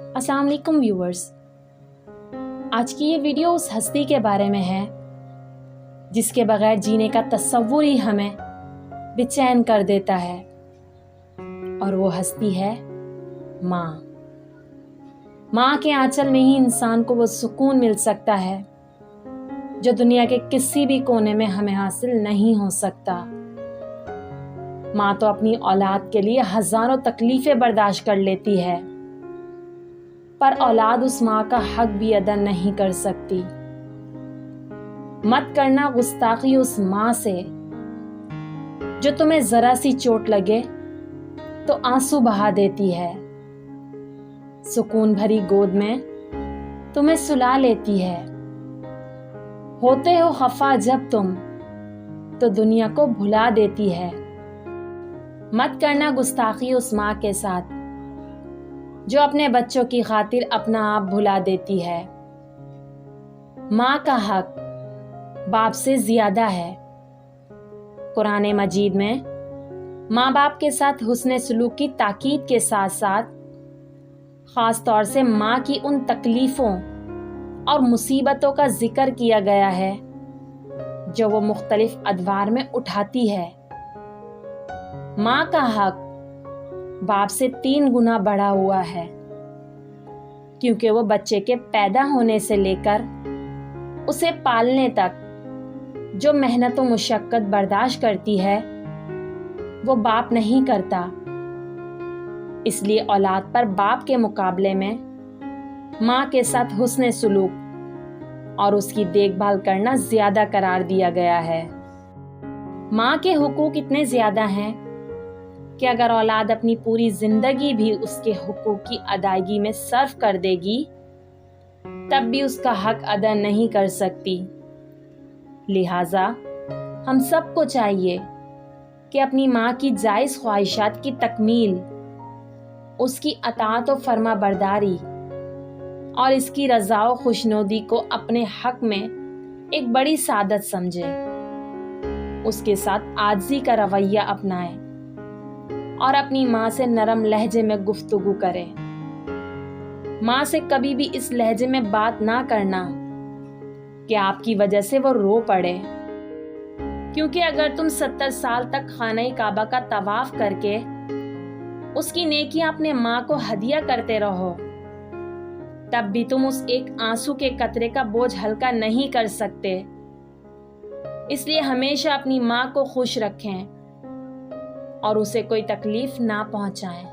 अस्सलाम वालेकुम व्यूअर्स। आज की ये वीडियो उस हस्ती के बारे में है जिसके बगैर जीने का तस्वुर ही हमें बेचैन कर देता है, और वो हस्ती है माँ। माँ के आंचल में ही इंसान को वो सुकून मिल सकता है जो दुनिया के किसी भी कोने में हमें हासिल नहीं हो सकता। माँ तो अपनी औलाद के लिए हजारों तकलीफें बर्दाश्त कर लेती है, पर औलाद उस माँ का हक भी अदा नहीं कर सकती। मत करना गुस्ताखी उस माँ से जो तुम्हें जरा सी चोट लगे तो आंसू बहा देती है, सुकून भरी गोद में तुम्हें सुला लेती है। होते हो खफा जब तुम तो दुनिया को भुला देती है। मत करना गुस्ताखी उस माँ के साथ जो अपने बच्चों की खातिर अपना आप भुला देती है। माँ का हक बाप से ज्यादा है। कुरान मजीद में माँ बाप के साथ हुस्ने सलूक की ताकीद के साथ साथ खास तौर से माँ की उन तकलीफों और मुसीबतों का जिक्र किया गया है जो वो मुख्तलिफ अदवार में उठाती है। माँ का हक बाप से 3 गुना बढ़ा हुआ है, क्योंकि वो बच्चे के पैदा होने से लेकर उसे पालने तक जो मेहनत व मुशक्कत बर्दाश्त करती है वो बाप नहीं करता। इसलिए औलाद पर बाप के मुकाबले में माँ के साथ हुस्ने सुलूक और उसकी देखभाल करना ज्यादा करार दिया गया है। माँ के हुकूक इतने ज्यादा हैं कि अगर औलाद अपनी पूरी जिंदगी भी उसके हुकूक की अदायगी में सर्फ कर देगी तब भी उसका हक अदा नहीं कर सकती। लिहाजा हम सबको चाहिए कि अपनी माँ की जायज ख्वाहिशात की तकमील, उसकी अताअत व फर्मा बरदारी और इसकी रज़ा व खुशनुदी को अपने हक में एक बड़ी सादत समझे। उसके साथ आजिज़ी का रवैया अपनाएं और अपनी माँ से नरम लहजे में गुफ्तगू करें। माँ से कभी भी इस लहजे में बात ना करना कि आपकी वजह से वो रो पड़े, क्योंकि अगर तुम 70 साल तक खाने काबा का तवाफ करके उसकी नेकियां अपने माँ को हदिया करते रहो तब भी तुम उस एक आंसू के कतरे का बोझ हल्का नहीं कर सकते। इसलिए हमेशा अपनी माँ को खुश रखें और उसे कोई तकलीफ ना पहुंचाएं।